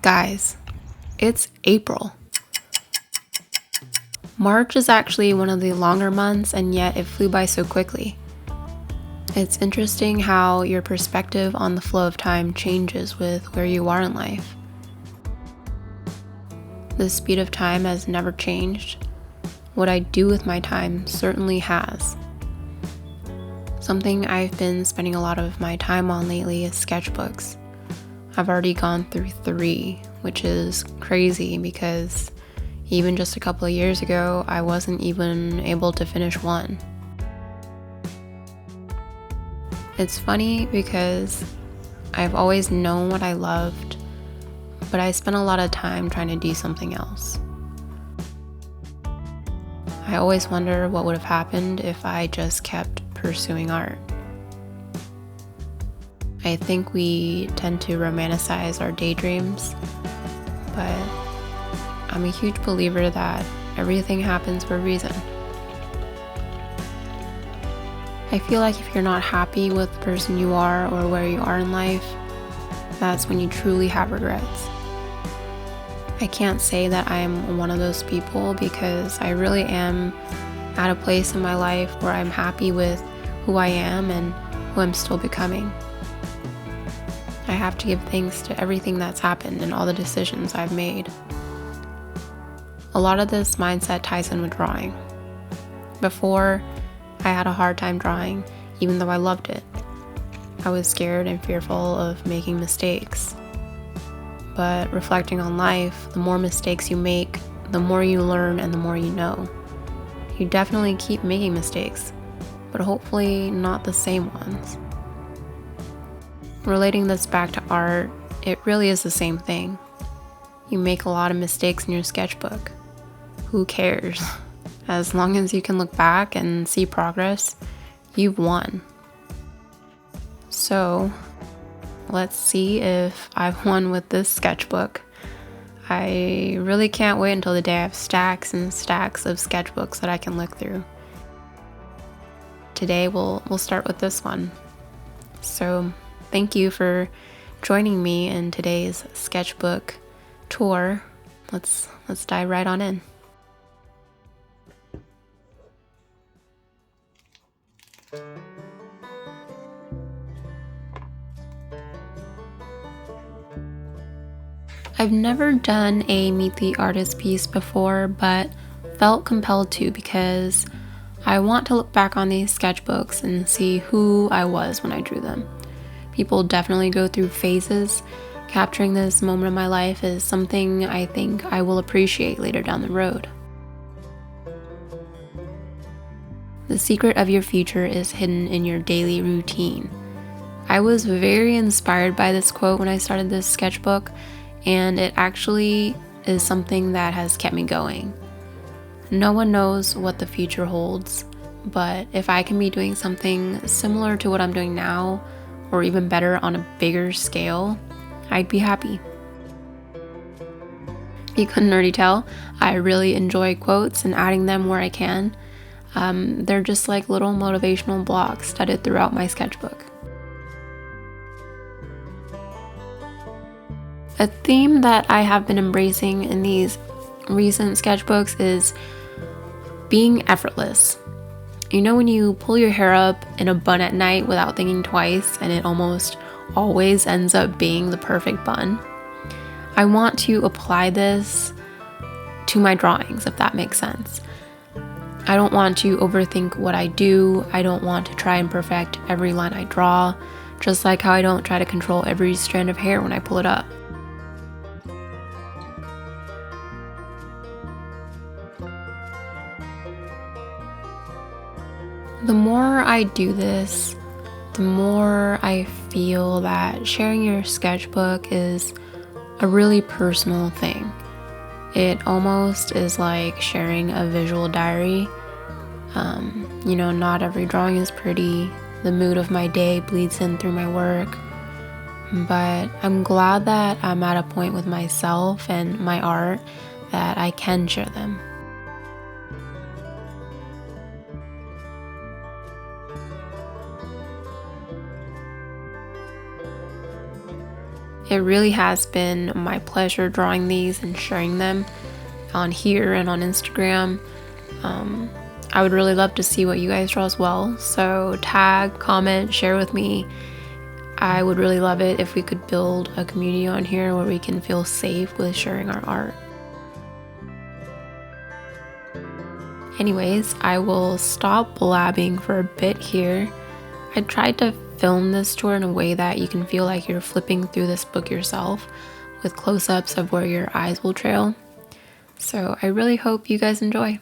Guys, it's April. March is actually one of the longer months, and yet it flew by so quickly. It's interesting how your perspective on the flow of time changes with where you are in life. The speed of time has never changed. What I do with my time certainly has. Something I've been spending a lot of my time on lately is sketchbooks. I've already gone through 3, which is crazy because even just a couple of years ago, I wasn't even able to finish 1. It's funny because I've always known what I loved, but I spent a lot of time trying to do something else. I always wonder what would have happened if I just kept pursuing art. I think we tend to romanticize our daydreams, but I'm a huge believer that everything happens for a reason. I feel like if you're not happy with the person you are or where you are in life, that's when you truly have regrets. I can't say that I'm one of those people because I really am at a place in my life where I'm happy with who I am and who I'm still becoming. I have to give thanks to everything that's happened and all the decisions I've made. A lot of this mindset ties in with drawing. Before, I had a hard time drawing, even though I loved it. I was scared and fearful of making mistakes. But reflecting on life, the more mistakes you make, the more you learn and the more you know. You definitely keep making mistakes, but hopefully not the same ones. Relating this back to art, it really is the same thing. You make a lot of mistakes in your sketchbook. Who cares? As long as you can look back and see progress, you've won. So, let's see if I've won with this sketchbook. I really can't wait until the day I have stacks and stacks of sketchbooks that I can look through. Today we'll start with this one. So, thank you for joining me in today's sketchbook tour. Let's dive right on in. I've never done a Meet the Artist piece before, but felt compelled to because I want to look back on these sketchbooks and see who I was when I drew them. People definitely go through phases. Capturing this moment of my life is something I think I will appreciate later down the road. The secret of your future is hidden in your daily routine. I was very inspired by this quote when I started this sketchbook, and it actually is something that has kept me going. No one knows what the future holds, but if I can be doing something similar to what I'm doing now, or even better on a bigger scale, I'd be happy. If you couldn't already tell, I really enjoy quotes and adding them where I can. They're just like little motivational blocks studded throughout my sketchbook. A theme that I have been embracing in these recent sketchbooks is being effortless. You know when you pull your hair up in a bun at night without thinking twice and it almost always ends up being the perfect bun? I want to apply this to my drawings, if that makes sense. I don't want to overthink what I do. I don't want to try and perfect every line I draw, just like how I don't try to control every strand of hair when I pull it up. The more I do this, the more I feel that sharing your sketchbook is a really personal thing. It almost is like sharing a visual diary. Not every drawing is pretty. The mood of my day bleeds in through my work. But I'm glad that I'm at a point with myself and my art that I can share them. It really has been my pleasure drawing these and sharing them on here and on Instagram. I would really love to see what you guys draw as well. So tag, comment, share with me. I would really love it if we could build a community on here where we can feel safe with sharing our art. Anyways, I will stop blabbing for a bit here. I tried to film this tour in a way that you can feel like you're flipping through this book yourself with close-ups of where your eyes will trail. So I really hope you guys enjoy.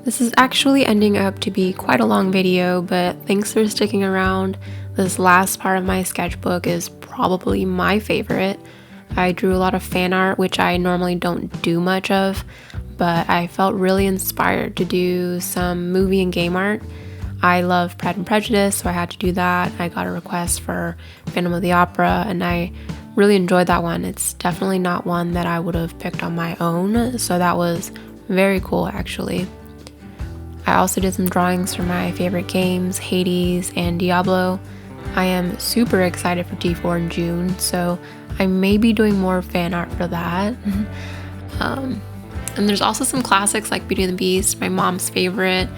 This is actually ending up to be quite a long video, but thanks for sticking around. This last part of my sketchbook is probably my favorite. I drew a lot of fan art, which I normally don't do much of, but I felt really inspired to do some movie and game art. I love Pride and Prejudice, so I had to do that. I got a request for Phantom of the Opera, and I really enjoyed that one. It's definitely not one that I would have picked on my own, so that was very cool actually. I also did some drawings for my favorite games, Hades and Diablo. I am super excited for T4 in June, so I may be doing more fan art for that. And there's also some classics like Beauty and the Beast, my mom's favorite,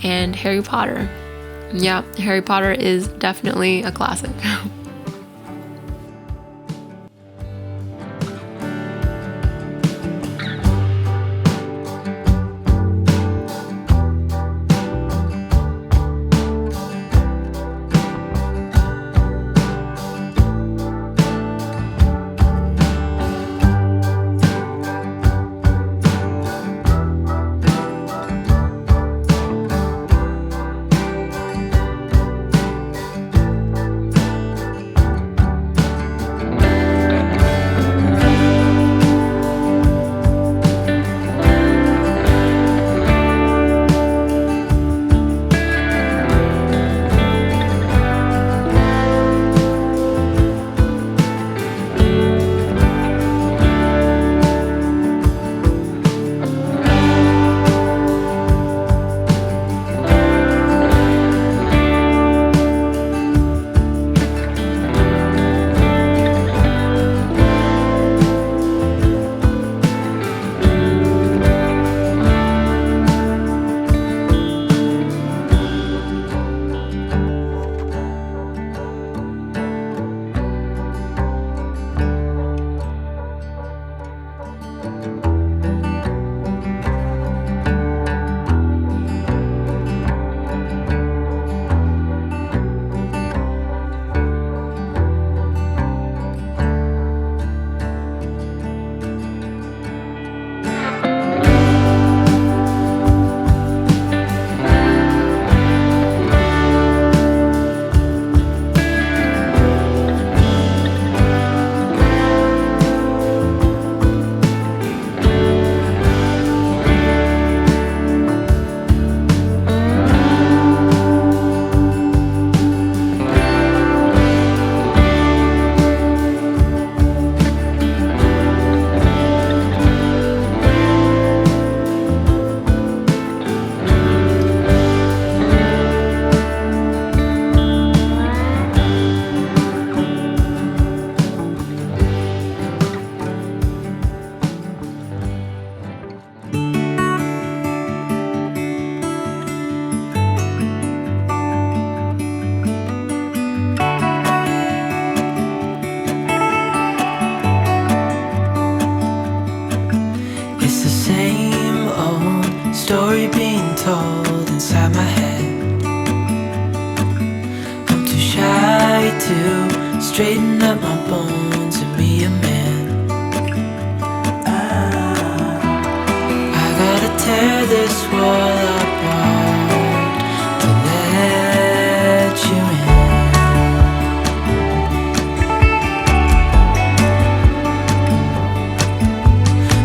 and Harry Potter. Yeah, Harry Potter is definitely a classic. story being told inside my head. I'm too shy to straighten up my bones and be a man. I gotta tear this wall apart to let you in.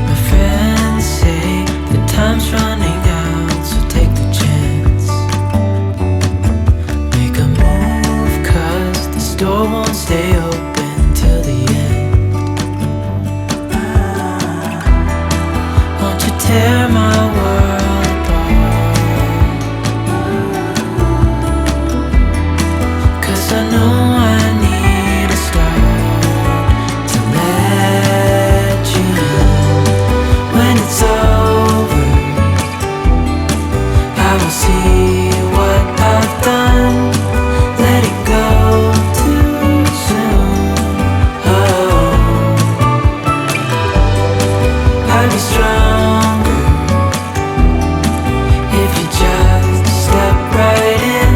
My friends say the time's running out, so take the chance. Make a move, 'cause this door won't stay open till the end. Won't you tear my world apart? 'Cause I know I need a start to let you in. When it's over, I will see what I've done. Letting go too soon. Oh, I'd be stronger if you just step right in.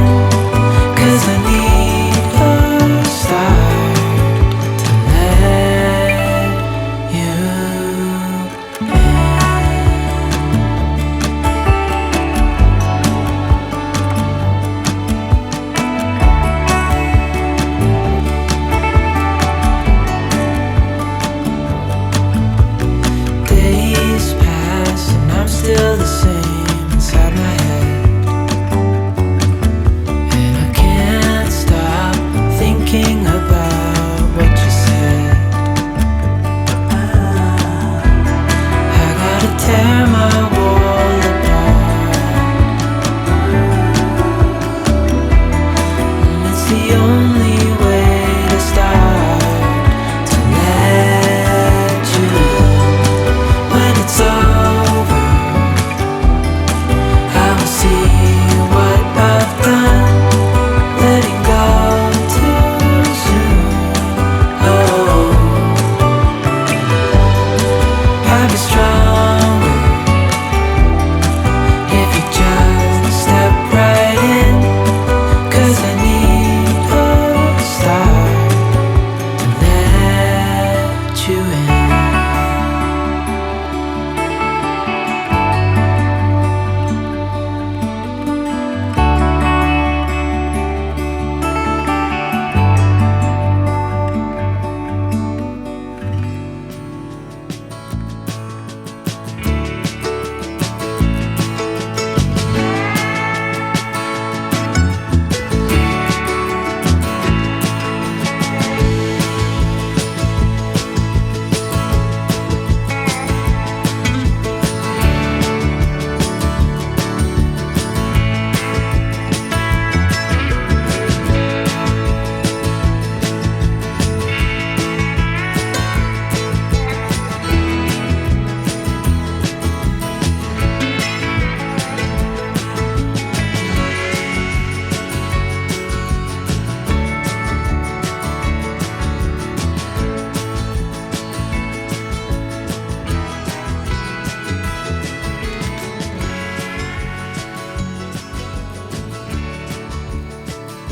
'Cause I need a start to let you in. Days pass and I'm still the same inside my head. And I can't stop thinking about what you said. I gotta tear my wall apart. And it's the only way to start to let you in. When it's over, I will see what I've done. Letting go too soon. Oh, I'd be stronger if you just step right in. 'Cause I need a start to let you in.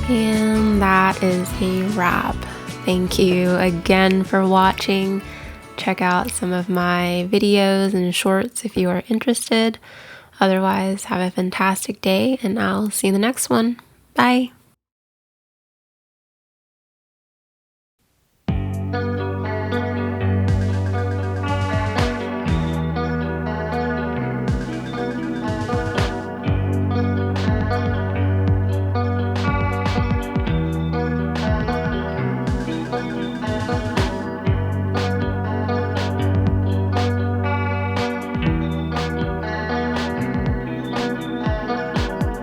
And that is a wrap. Thank you again for watching. Check out some of my videos and shorts if you are interested. Otherwise, have a fantastic day, and I'll see you in the next one. Bye.